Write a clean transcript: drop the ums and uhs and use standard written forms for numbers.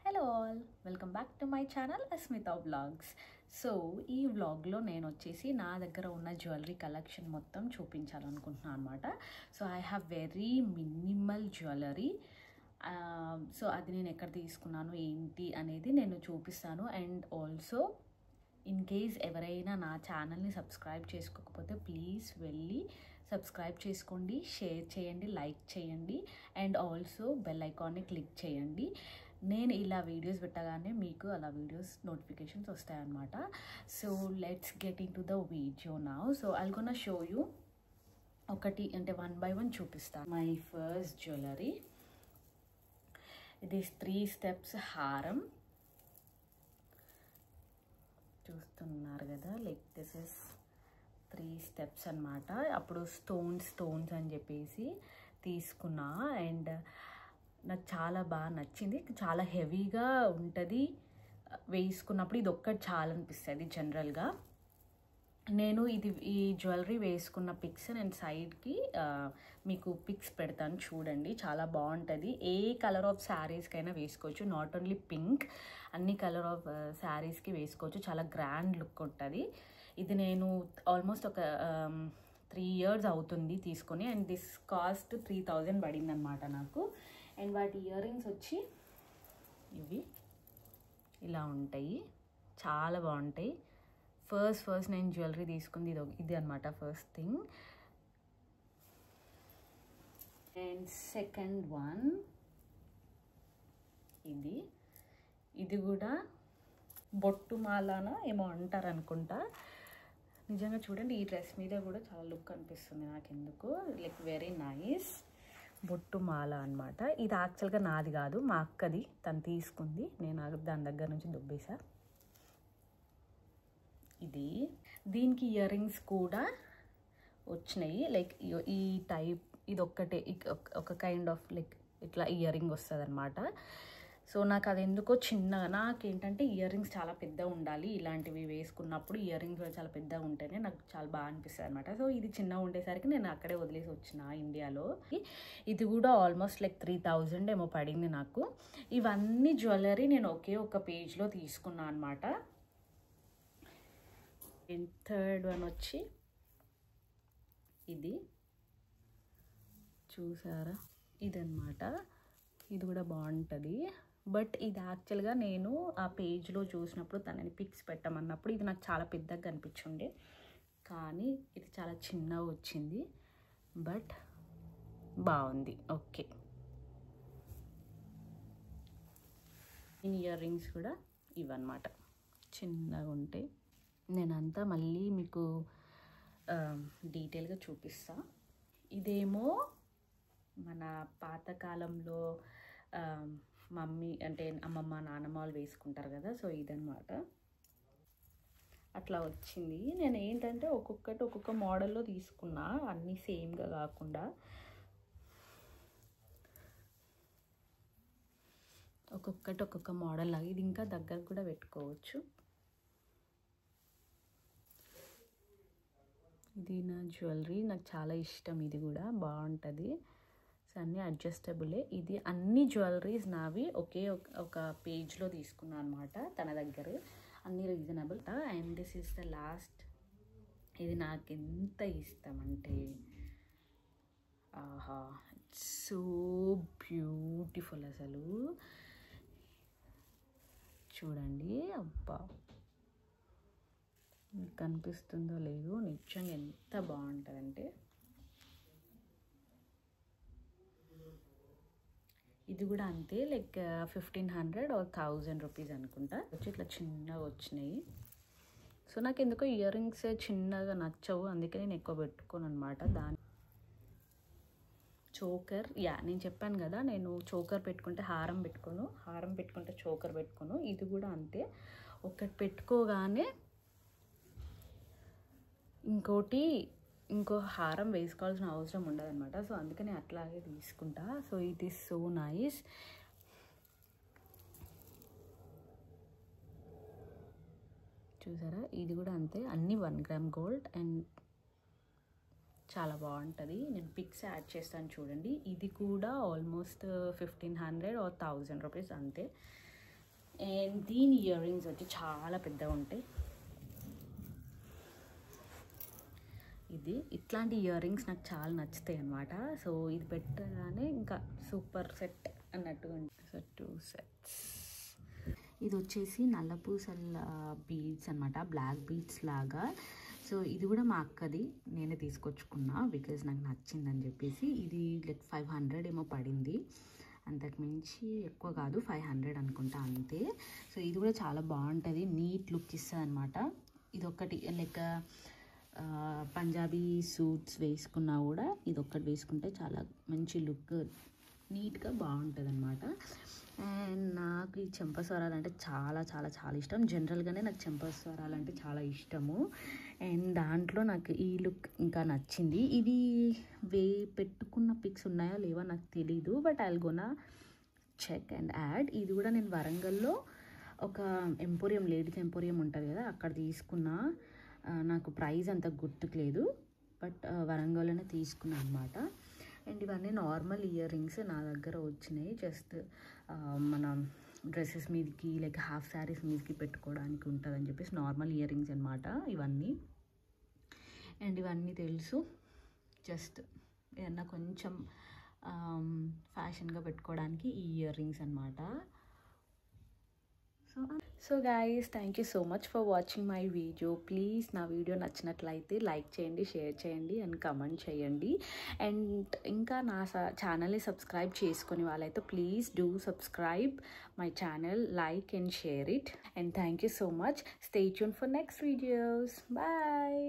Hello all, welcome back to my channel Asmita vlogs. So ఈ వ్లాగ్లో నేను వచ్చేసి నా దగ్గర ఉన్న జ్యువెలరీ కలెక్షన్ మొత్తం చూపించాలనుకుంటున్నాను అనమాట. So I have very minimal jewellery. So అది నేను ఎక్కడ తీసుకున్నాను ఏంటి అనేది నేను చూపిస్తాను. అండ్ ఆల్సో ఇన్ కేస్ ఎవరైనా నా ఛానల్ని సబ్స్క్రైబ్ చేసుకోకపోతే ప్లీజ్ వెళ్ళి సబ్స్క్రైబ్ చేసుకోండి, షేర్ చేయండి, లైక్ చేయండి అండ్ ఆల్సో బెల్ ఐకాన్ని క్లిక్ చేయండి. నేను ఇలా వీడియోస్ పెట్టగానే మీకు అలా వీడియోస్ నోటిఫికేషన్స్ వస్తాయన్నమాట. So let's get in to the video now. So I'll gonna show you ఒకటి అంటే 1 by 1 చూపిస్తాను. మై ఫస్ట్ జ్యువెలరీ, ఇది 3 steps హారం. చూస్తున్నారు కదా, లైక్ దిస్ ఇస్ 3 steps అన్నమాట. అప్పుడు స్టోన్స్ అని చెప్పేసి తీసుకున్నా అండ్ నాకు చాలా బాగా నచ్చింది. చాలా హెవీగా ఉంటుంది వేసుకున్నప్పుడు, ఇది ఒక్కటి చాలా అనిపిస్తుంది. జనరల్గా నేను ఈ జ్యువెలరీ వేసుకున్న పిక్స్ నేను సైడ్కి మీకు పిక్స్ పెడతాను, చూడండి. చాలా బాగుంటుంది. ఏ కలర్ ఆఫ్ శారీస్కైనా వేసుకోవచ్చు, నాట్ ఓన్లీ పింక్, అన్ని కలర్ ఆఫ్ శారీస్కి వేసుకోవచ్చు. చాలా గ్రాండ్ లుక్ ఉంటుంది. ఇది నేను ఆల్మోస్ట్ ఒక 3 years అవుతుంది తీసుకొని. అండ్ దిస్ కాస్ట్ 3000 పడింది అనమాట నాకు. అండ్ వాటి ఇయర్ రింగ్స్ వచ్చి ఇవి ఇలా ఉంటాయి, చాలా బాగుంటాయి. ఫస్ట్ నేను జ్యువెలరీ తీసుకుంది ఇది అనమాట, first thing. And second one ఇది కూడా బొట్టు మాలానా ఏమో అంటారు అనుకుంటా. నిజంగా చూడండి, ఈ డ్రెస్ మీద కూడా చాలా లుక్ అనిపిస్తుంది నాకు, ఎందుకు లైక్ వెరీ నైస్. బొట్టు మాల అనమాట. ఇది యాక్చువల్గా నాది కాదు, మా అక్కది, తను తీసుకుంది. నేను దాని దగ్గర నుంచి దుబ్బేసా. దీనికి ఇయర్ రింగ్స్ కూడా వచ్చినాయి. లైక్ ఈ టైప్, ఇది ఒక్కటే ఒక కైండ్ ఆఫ్ లైక్ ఇట్లా ఇయర్ రింగ్ వస్తుంది అనమాట. సో నాకు అది ఎందుకో చిన్నగా, నాకేంటంటే ఇయర్ రింగ్స్ చాలా పెద్దగా ఉండాలి. ఇలాంటివి వేసుకున్నప్పుడు ఇయర్ రింగ్స్ చాలా పెద్దగా ఉంటేనే నాకు చాలా బాగా అనిపిస్తుంది అనమాట. సో ఇది చిన్నగా ఉండేసరికి నేను అక్కడే వదిలేసి వచ్చిన ఇండియాలో. ఇది కూడా ఆల్మోస్ట్ లైక్ 3000 ఏమో పడింది నాకు. ఇవన్నీ జ్యువెలరీ నేను ఒకే ఒక పేజ్లో తీసుకున్నాను అనమాట. అండ్ థర్డ్ వన్ వచ్చి ఇది చూసారా, ఇదన్నమాట. ఇది కూడా బాగుంటుంది. బట్ ఇది యాక్చువల్గా నేను ఆ పేజ్లో చూసినప్పుడు తనని పిక్స్ పెట్టమన్నప్పుడు ఇది నాకు చాలా పెద్దగా కనిపించుండే, కానీ ఇది చాలా చిన్నగా వచ్చింది. బట్ బాగుంది, ఓకే. ఇయర్ రింగ్స్ కూడా ఇవన్నమాట, చిన్నగా ఉంటాయి. నేనంతా మళ్ళీ మీకు డీటెయిల్గా చూపిస్తా. ఇదేమో మన పాతకాలంలో మమ్మీ అంటే అమ్మమ్మ నాన్నమ్మ వాళ్ళు వేసుకుంటారు కదా, సో ఇదన్నమాట. అట్లా వచ్చింది. నేను ఏంటంటే ఒక్కొక్క మోడల్లో తీసుకున్నా, అన్నీ సేమ్గా కాకుండా. ఒక్కొక్క మోడల్ లాగా. ఇది ఇంకా దగ్గరకు కూడా పెట్టుకోవచ్చు. ఇది నా జ్యువెలరీ, నాకు చాలా ఇష్టం. ఇది కూడా బాగుంటుంది. సో అన్నీ అడ్జస్టబులే. ఇది అన్ని జ్యువెలరీస్ నావి ఒకే ఒక పేజ్లో తీసుకున్నాను అనమాట తన దగ్గర, అన్నీ reasonable. And this is the last. ఇది నాకు ఎంత ఇష్టం అంటే, ఆహా, ఇట్స్ సో బ్యూటిఫుల్. అసలు చూడండి, అబ్బా మీకు కనిపిస్తుందో లేదో, నిజంగా ఎంత బాగుంటుందంటే. ఇది కూడా అంతే, లైక్ 1500 or 1000 రూపీస్ అనుకుంటా. వచ్చి ఇట్లా చిన్నగా వచ్చినాయి. సో నాకు ఎందుకో ఇయర్ రింగ్స్ చిన్నగా నచ్చవు, అందుకే నేను ఎక్కువ పెట్టుకోను అనమాట. చోకర్, నేను చెప్పాను కదా, నేను చోకర్ పెట్టుకుంటే హారం పెట్టుకోను, హారం పెట్టుకుంటే చోకర్ పెట్టుకోను. ఇది కూడా అంతే, ఒకటి పెట్టుకోగానే ఇంకో హారం వేసుకోవాల్సిన అవసరం ఉండదు అనమాట. సో అందుకని అట్లాగే తీసుకుంటా. So it is so nice. చూసారా, ఇది కూడా అంతే, అన్నీ 1 gram గోల్డ్ అండ్ చాలా బాగుంటుంది. నేను పిక్స్ యాడ్ చేస్తాను చూడండి. ఇది కూడా ఆల్మోస్ట్ 1500 or 1000 రూపీస్ అంతే. అండ్ దీని ఇయర్ రింగ్స్ వచ్చి చాలా పెద్దగా ఉంటాయి. ఇది ఇట్లాంటి ఇయర్ రింగ్స్ నాకు చాలా నచ్చుతాయి అన్నమాట. సో ఇది పెట్టగానే ఇంకా సూపర్ సెట్ అన్నట్టుగా ఉంటుంది. So 2 sets. ఇది వచ్చేసి నల్లపూసల బీడ్స్ అనమాట, బ్లాక్ బీడ్స్ లాగా. సో ఇది కూడా మా అక్కది, నేనే తీసుకొచ్చుకున్నా బికాజ్ నాకు నచ్చిందని చెప్పేసి. ఇది లైక్ 500 ఏమో పడింది, అంతకు మించి ఎక్కువ కాదు, 500 అనుకుంటా అంతే. సో ఇది కూడా చాలా బాగుంటుంది, నీట్ లుక్ ఇస్తుంది అనమాట. ఇది ఒకటి లైక్ పంజాబీ సూట్స్ వేసుకున్నా కూడా ఇది ఒక్కటి వేసుకుంటే చాలా మంచి లుక్, నీట్గా బాగుంటుంది అనమాట. అండ్ నాకు ఈ చెంపస్వరాలు అంటే చాలా చాలా చాలా ఇష్టం. జనరల్గానే నాకు చెంపస్వరాలు అంటే చాలా ఇష్టము. అండ్ దాంట్లో నాకు ఈ లుక్ ఇంకా నచ్చింది. ఇది పెట్టుకున్న పిక్స్ ఉన్నాయా లేవా నాకు తెలీదు, but I'll gonna check and add. ఇది కూడా నేను వరంగల్లో ఒక ఎంపోరియం, లేడీస్ ఎంపోరియం ఉంటుంది కదా, అక్కడ తీసుకున్నా. నాకు ప్రైస్ అంత గుర్తుకులేదు, బట్ వరంగల్లోనే తీసుకున్నాను అనమాట. అండ్ ఇవన్నీ నార్మల్ ఇయర్ రింగ్స్ నా దగ్గర వచ్చినాయి, జస్ట్ మన డ్రెస్సెస్ మీదకి లైక్ హాఫ్ శారీస్ మీదకి పెట్టుకోవడానికి ఉంటుందని చెప్పేసి నార్మల్ ఇయర్ రింగ్స్ అనమాట ఇవన్నీ. అండ్ ఇవన్నీ తెలుసు, జస్ట్ ఏదన్నా కొంచెం ఫ్యాషన్గా పెట్టుకోవడానికి ఈ ఇయర్ రింగ్స్ అనమాట. So guys, thank you so much for watching my video. Please నా వీడియో నచ్చినట్లయితే లైక్ చేయండి, షేర్ చేయండి అండ్ కమెంట్ చేయండి. అండ్ ఇంకా నా ఛానల్ని సబ్స్క్రైబ్ చేసుకునే వాళ్ళైతే please do subscribe my channel, like and share it. And thank you so much. Stay tune for next videos. Bye.